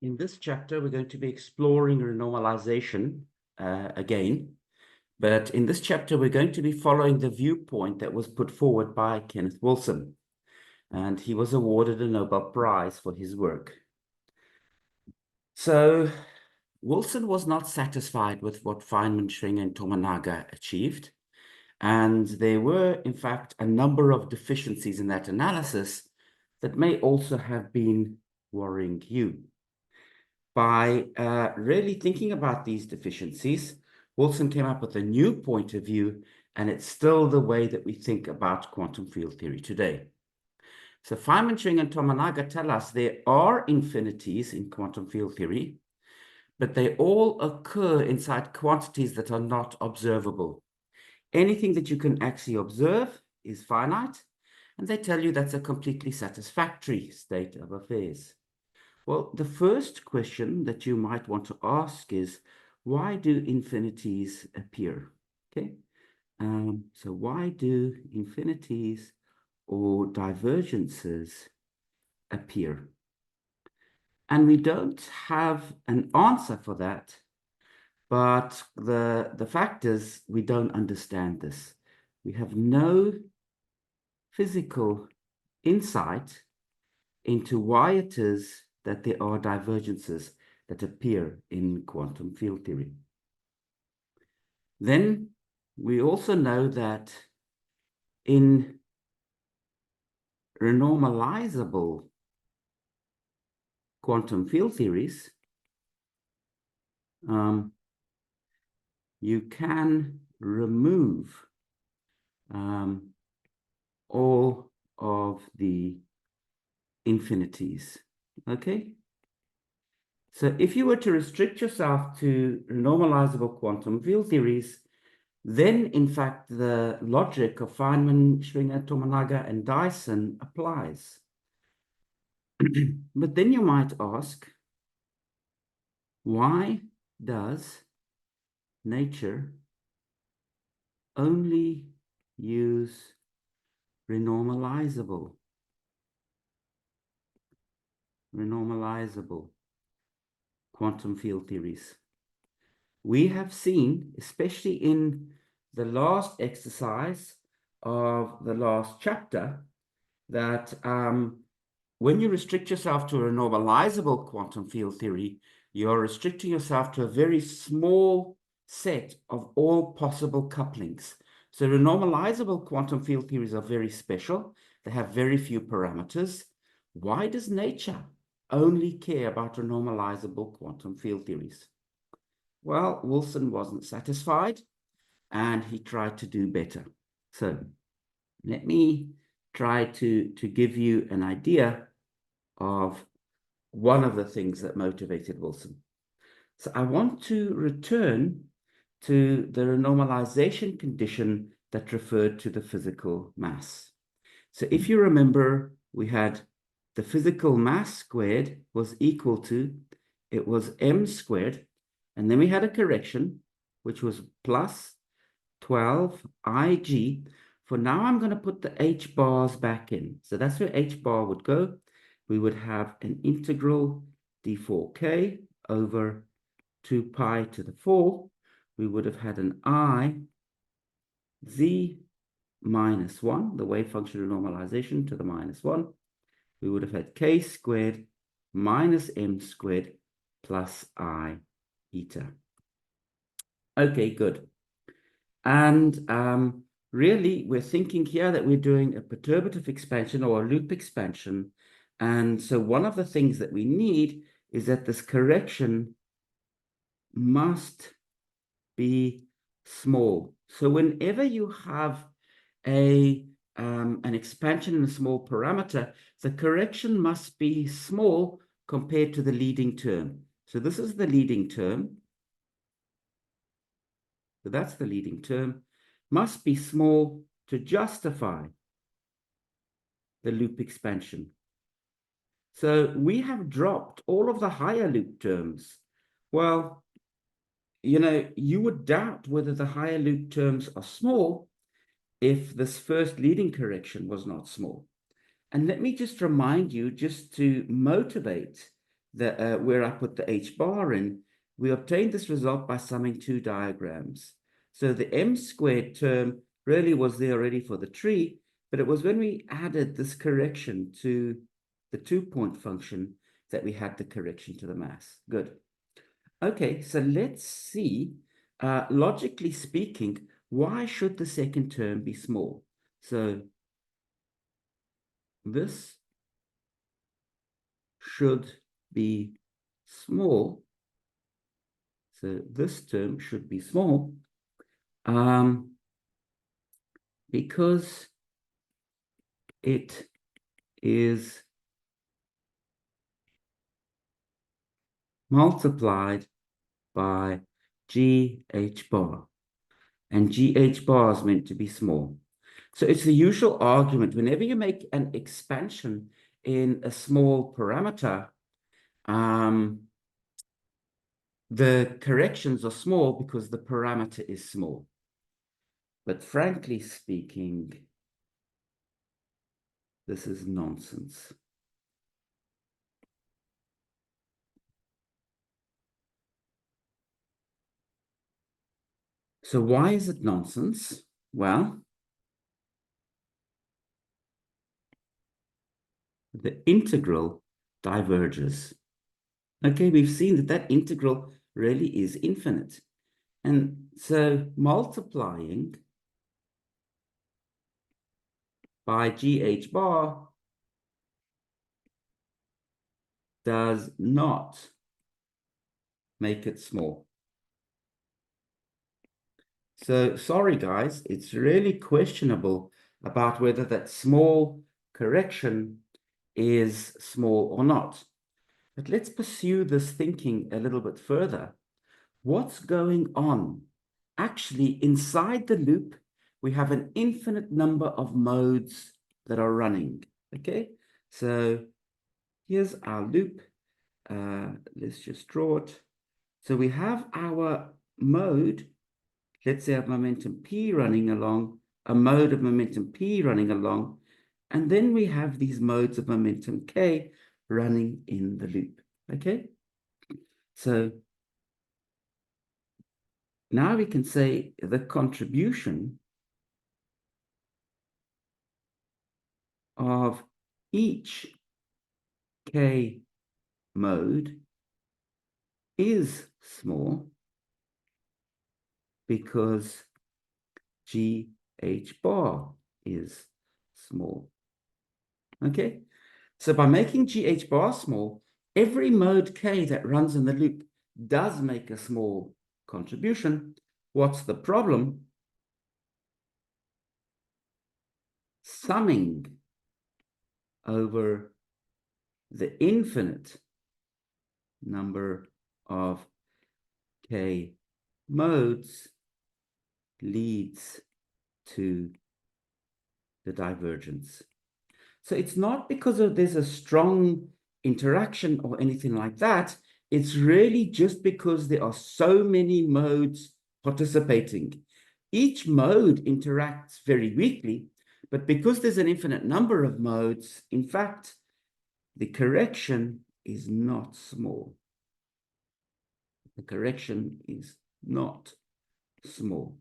In this chapter, we're going to be exploring renormalization again. But in this chapter, we're going to be following the viewpoint that was put forward by Kenneth Wilson. And he was awarded a Nobel Prize for his work. So Wilson was not satisfied with what Feynman, Schwinger, and Tominaga achieved. And there were, in fact, a number of deficiencies in that analysis that may also have been worrying you. By really thinking about these deficiencies, Wilson came up with a new point of view, and it's still the way that we think about quantum field theory today. So Feynman, Schwinger, and Tominaga tell us there are infinities in quantum field theory, but they all occur inside quantities that are not observable. Anything that you can actually observe is finite, and they tell you that's a completely satisfactory state of affairs. Well, the first question that you might want to ask is, why do infinities appear? Okay, so why do infinities or divergences appear? And we don't have an answer for that, but the fact is we don't understand this. We have no physical insight into why it is that there are divergences that appear in quantum field theory. Then we also know that in renormalizable quantum field theories, you can remove all of the infinities. Okay? So if you were to restrict yourself to normalizable quantum field theories, then in fact the logic of Feynman, Schwinger, Tominaga, and Dyson applies. But then you might ask, why does nature only use renormalizable quantum field theories? We have seen, especially in the last exercise of the last chapter, that when you restrict yourself to a normalizable quantum field theory, you're restricting yourself to a very small set of all possible couplings. So renormalizable quantum field theories are very special. They have very few parameters. Why does nature only care about renormalizable quantum field theories? Well, Wilson wasn't satisfied, and he tried to do better. So let me try to give you an idea of one of the things that motivated Wilson. So I want to return to the renormalization condition that referred to the physical mass. So if you remember, we had the physical mass squared was equal to, it was m squared, and then we had a correction, which was plus 12 Ig. For now, I'm going to put the h bars back in. So that's where h bar would go. We would have an integral d4k over 2 pi to the 4. We would have had an I z minus 1, the wave function of normalization to the minus 1. We would have had k squared minus m squared plus I eta. Okay, good. And really, we're thinking here that we're doing a perturbative expansion or a loop expansion. And so one of the things that we need is that this correction must be small. So whenever you have an expansion in a small parameter, the correction must be small compared to the leading term. So this is the leading term. So that's the leading term, must be small to justify the loop expansion. So we have dropped all of the higher loop terms. Well, you know, you would doubt whether the higher loop terms are small if this first leading correction was not small. And let me just remind you, just to motivate where I put the h bar in, we obtained this result by summing two diagrams. So the m squared term really was there already for the tree, but it was when we added this correction to the 2-point function that we had the correction to the mass. Good. Okay, so let's see, logically speaking, why should the second term be small? So this should be small. So this term should be small because it is multiplied by GH bar, and GH bar is meant to be small. So it's the usual argument. Whenever you make an expansion in a small parameter, the corrections are small because the parameter is small. But frankly speaking, this is nonsense. So why is it nonsense? Well, the integral diverges. Okay, we've seen that that integral really is infinite. And so multiplying by GH bar does not make it small. So sorry, guys, it's really questionable about whether that small correction is small or not. But let's pursue this thinking a little bit further. What's going on? Actually, inside the loop, we have an infinite number of modes that are running. Okay, so here's our loop. Let's just draw it. So we have our mode, let's say, of momentum P running along, a mode of momentum P running along, and then we have these modes of momentum K running in the loop. Okay, so now we can say the contribution of each K mode is small because GH bar is small. Okay, so by making GH bar small, every mode K that runs in the loop does make a small contribution. What's the problem? Summing over the infinite number of K modes leads to the divergence. So it's not because there's a strong interaction or anything like that. It's really just because there are so many modes participating. Each mode interacts very weakly, but because there's an infinite number of modes, in fact, the correction is not small. The correction is not small.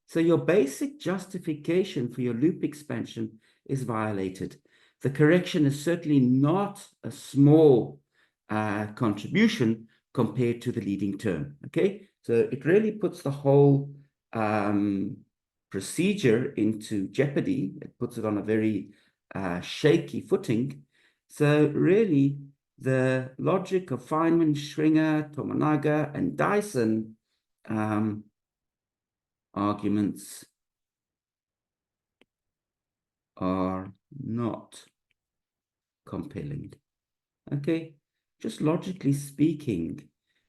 So your basic justification for your loop expansion is violated. The correction is certainly not a small contribution compared to the leading term. Okay, so it really puts the whole procedure into jeopardy. It puts it on a very shaky footing. So really, the logic of Feynman, Schwinger, Tomonaga, and Dyson arguments are not compelling. Okay, just logically speaking,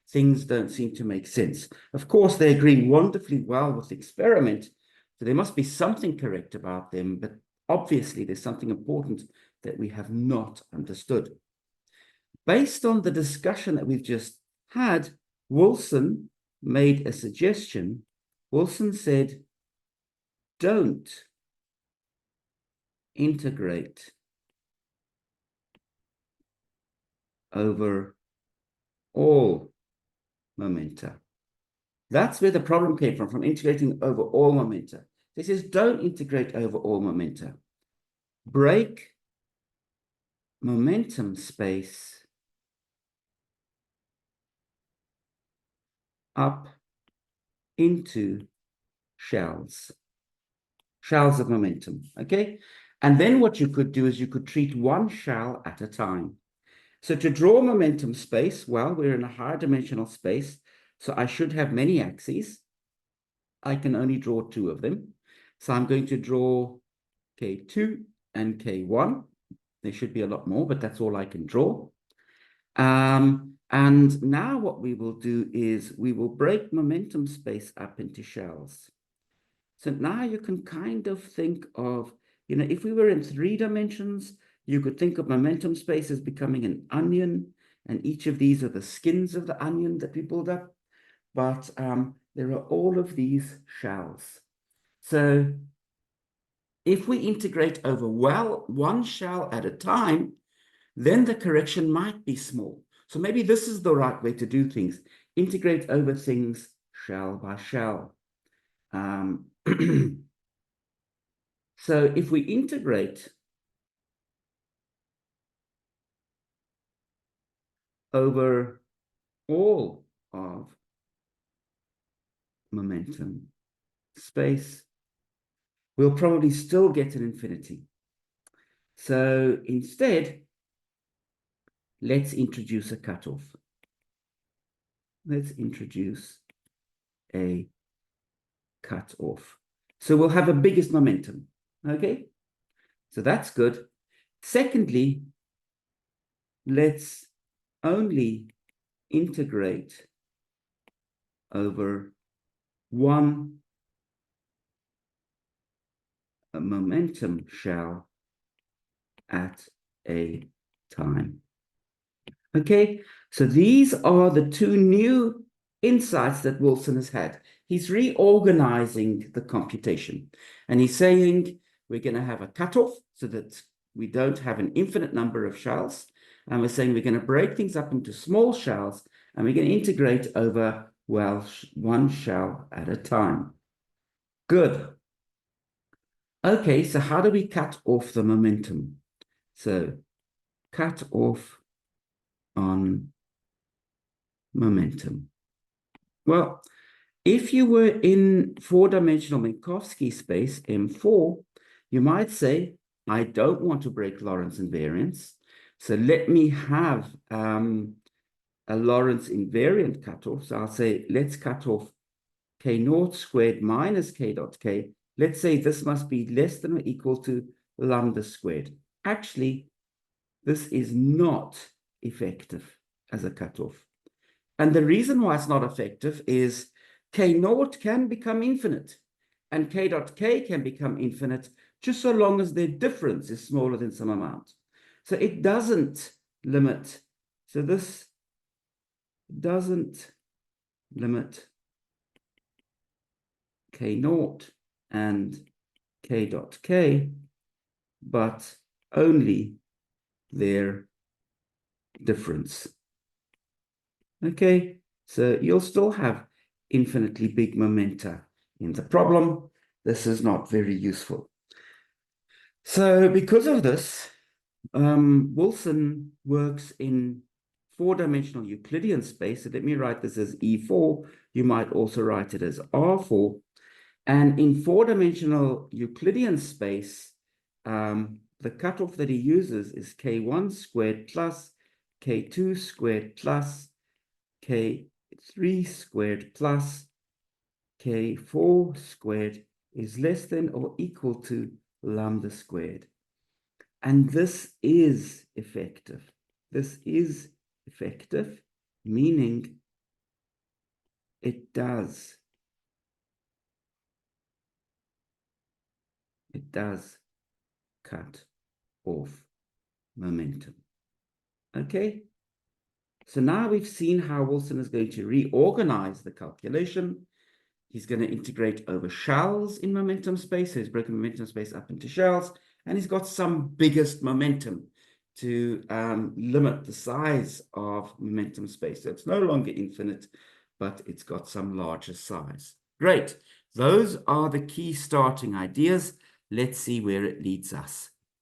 things don't seem to make sense. Of course, they agree wonderfully well with the experiment, so there must be something correct about them, but obviously there's something important that we have not understood. Based on the discussion that we've just had, Wilson made a suggestion. Wilson said, don't integrate over all momenta. That's where the problem came from integrating over all momenta. This is don't integrate over all momenta. Break momentum space up into shells of momentum, okay? And then what you could do is you could treat one shell at a time. So to draw momentum space, well, we're in a higher dimensional space, so I should have many axes. I can only draw two of them. So I'm going to draw K2 and K1. There should be a lot more, but that's all I can draw. And now what we will do is we will break momentum space up into shells. So now you can kind of think of, if we were in 3 dimensions, you could think of momentum space as becoming an onion, and each of these are the skins of the onion that we build up. But there are all of these shells. So if we integrate over one shell at a time, then the correction might be small. So maybe this is the right way to do things. Integrate over things shell by shell. So if we integrate over all of momentum space, we'll probably still get an infinity. So instead, let's introduce a cutoff. Let's introduce a cutoff. So we'll have a biggest momentum, okay? So that's good. Secondly, let's only integrate over one momentum shell at a time. Okay, so these are the two new insights that Wilson has had. He's reorganizing the computation, and he's saying we're going to have a cutoff so that we don't have an infinite number of shells. And we're saying we're going to break things up into small shells, and we're going to integrate over, well, one shell at a time. Good. Okay, so how do we cut off the momentum? So cut off on momentum. Well, if you were in 4-dimensional Minkowski space, M4, you might say, I don't want to break Lorentz invariance. So let me have a Lorentz invariant cutoff. So I'll say, let's cut off K0 squared minus K dot K. Let's say this must be less than or equal to lambda squared. Actually, this is not effective as a cutoff. And the reason why it's not effective is K0 can become infinite and K dot K can become infinite just so long as their difference is smaller than some amount. So it doesn't limit. So this doesn't limit K0 and K dot K, but only their difference. Okay, so you'll still have infinitely big momenta in the problem. This is not very useful. So because of this, Wilson works in 4-dimensional Euclidean space. So let me write this as E4. You might also write it as R4. And in 4-dimensional Euclidean space, the cutoff that he uses is K1 squared plus K2 squared plus K3 squared plus K4 squared is less than or equal to lambda squared. And this is effective. This is effective, meaning it does cut off momentum. Okay? So now we've seen how Wilson is going to reorganize the calculation. He's going to integrate over shells in momentum space. So he's broken momentum space up into shells, and he's got some biggest momentum. to limit the size of momentum space. So it's no longer infinite, but it's got some larger size. Great. Those are the key starting ideas. Let's see where it leads us.